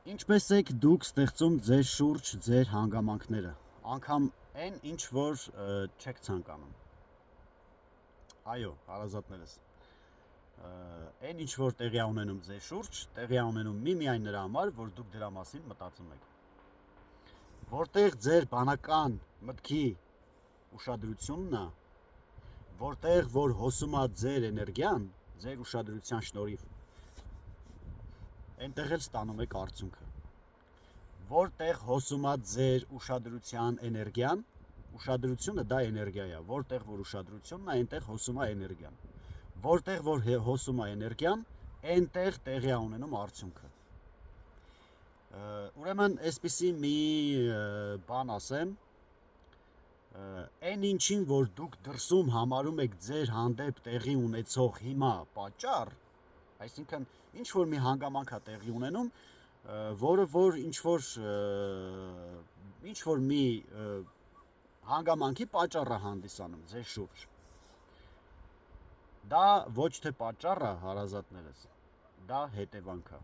Ինչպես եք դուք ստեղծում ձեր շուրջ ձեր հանգամանքները, անգամ այն ինչ որ չեք ցանկանում։ Այո, հարազատներս։ Այն ինչ որ տեղի է ունենում ձեր շուրջ, տեղի է ունենում միմիայն նրա համար, որ դուք դրա մասին մտածում եք։ Որտեղ ձեր բանական մտքի ուշադրությունն է, որտեղ որ հոսում է ձեր էներգիան, ձեր ուշադրության շնորհիվ, այնտեղ էլ ստանում եք արդյունքը։ Որտեղ հոսում է ձեր ուշադրության էներգիան, ուշադրությունը դա էներգիա է, որտեղ որ ուշադրությունն է, այնտեղ հոսում է էներգիան։ Որտեղ որ հոսում է էներգիան, այնտեղ տեղի է ունենում արդյունքը։ Ուրեմն այսպիսի մի բան ասեմ, այն ինչին որ դուք դրսում համարում եք ձեր հանդեպ տեղի ունեցող հիմա պատճառ, այսինքն ինչ որ մի հանգամանք է տեղի ունենում, որը որ ինչ որ մի հանգամանքի պատճառ է հանդիսանում ձեր շուրջ։ Դա ոչ թե պատճառ է, հարազատներս, դա հետևանք է։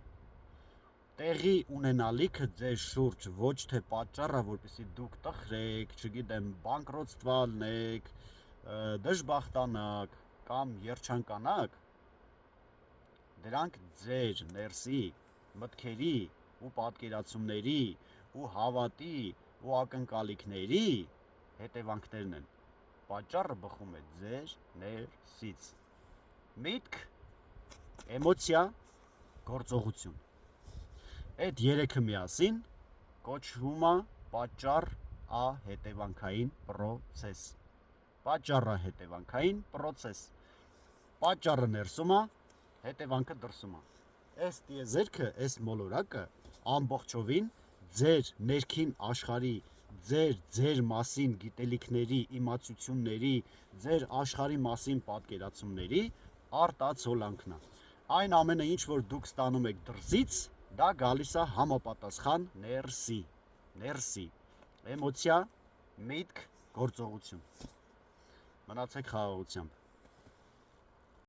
Տեղի ունենալիքը ձեր շուրջ ոչ թե պատճառ է, որպեսզի դուք տխրեք, չգիտեմ, բանկրոտствա լինեք, դժբախտանաք կամ երջանկանաք, դրանք ձեր ներսի մտքերի ու պատկերացումների ու հավատի ու ակնկալիքների հետևանքներն են։ Պատճառը բխում է ձեր ներսից։ Միտք, էմոցիա, գործողություն։ Այդ երեքը միասին կոչվում է պատճառ-հետևանքային պրոցես։ Պատճառ-հետևանքային պրոցես։ Պատճառը ներսում է, հետևանքը դրսում է։ Այս տիեզերքը, այս մոլորակը ամբողջովին ձեր ներքին աշխարհի, ձեր մասին գիտելիքների, իմացությունների, ձեր աշխարհի մասին պատկերացումների արտացոլանքն է։ Այն ամենը, ինչ որ դուք ստանում եք դրսից, դա գալիս է համապատասխան ներսի, էմոցիա, միտք, գործողություն։ Մնացեք խաղաղությամբ։